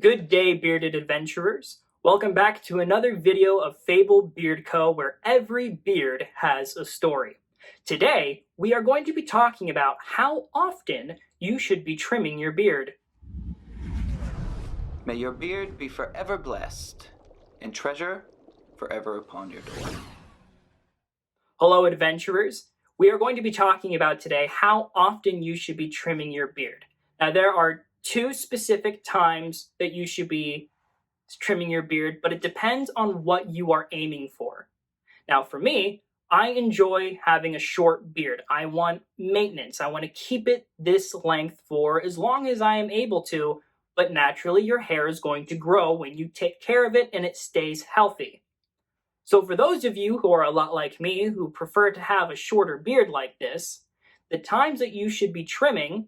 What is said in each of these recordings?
Good day, bearded adventurers. Welcome back to another video of Fable Beard Co., where every beard has a story. Today, we are going to be talking about how often you should be trimming your beard. May your beard be forever blessed, and treasure forever upon your door. Hello, adventurers. We are going to be talking about today how often you should be trimming your beard. Now, there are two specific times that you should be trimming your beard, but it depends on what you are aiming for. Now, for me, I enjoy having a short beard. I want maintenance. I want to keep it this length for as long as I am able to, but naturally your hair is going to grow when you take care of it and it stays healthy. So for those of you who are a lot like me, who prefer to have a shorter beard like this, the times that you should be trimming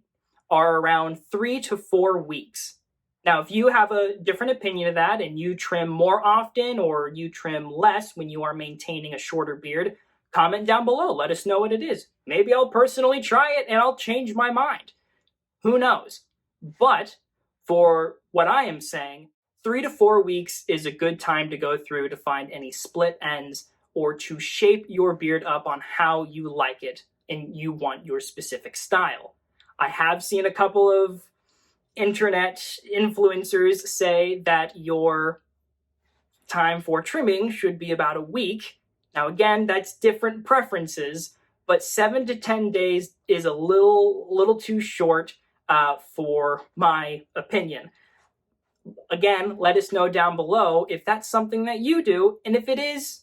are around 3 to 4 weeks. Now, if you have a different opinion of that and you trim more often or you trim less when you are maintaining a shorter beard, comment down below. Let us know what it is. Maybe I'll personally try it and I'll change my mind. Who knows? But for what I am saying, 3 to 4 weeks is a good time to go through to find any split ends or to shape your beard up on how you like it and you want your specific style. I have seen a couple of internet influencers say that your time for trimming should be about a week. Now, again, that's different preferences, but 7 to 10 days is a little too short for my opinion. Again, let us know down below if that's something that you do, and if it is,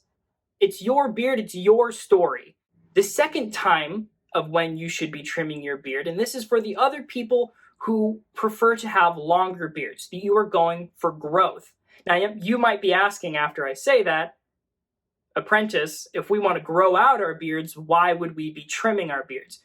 it's your beard, it's your story. The second time of when you should be trimming your beard, and this is for the other people who prefer to have longer beards, that you are going for growth. Now, you might be asking after I say that, apprentice, if we want to grow out our beards, why would we be trimming our beards?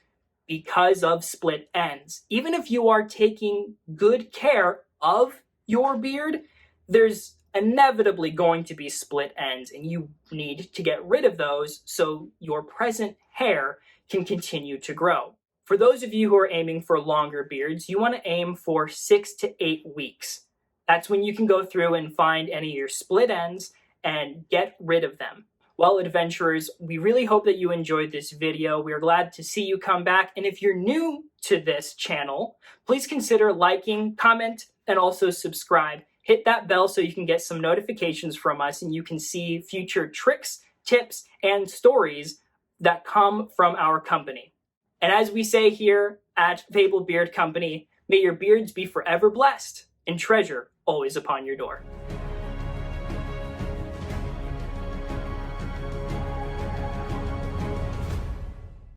Because of split ends. Even if you are taking good care of your beard, there's inevitably going to be split ends, and you need to get rid of those so your present hair can continue to grow. For those of you who are aiming for longer beards, you want to aim for 6 to 8 weeks. That's when you can go through and find any of your split ends and get rid of them. Well, adventurers, we really hope that you enjoyed this video. We're glad to see you come back. And if you're new to this channel, please consider liking, comment, and also subscribe. Hit that bell so you can get some notifications from us and you can see future tricks, tips, and stories that come from our company. And as we say here at Fable Beard Company, may your beards be forever blessed and treasure always upon your door.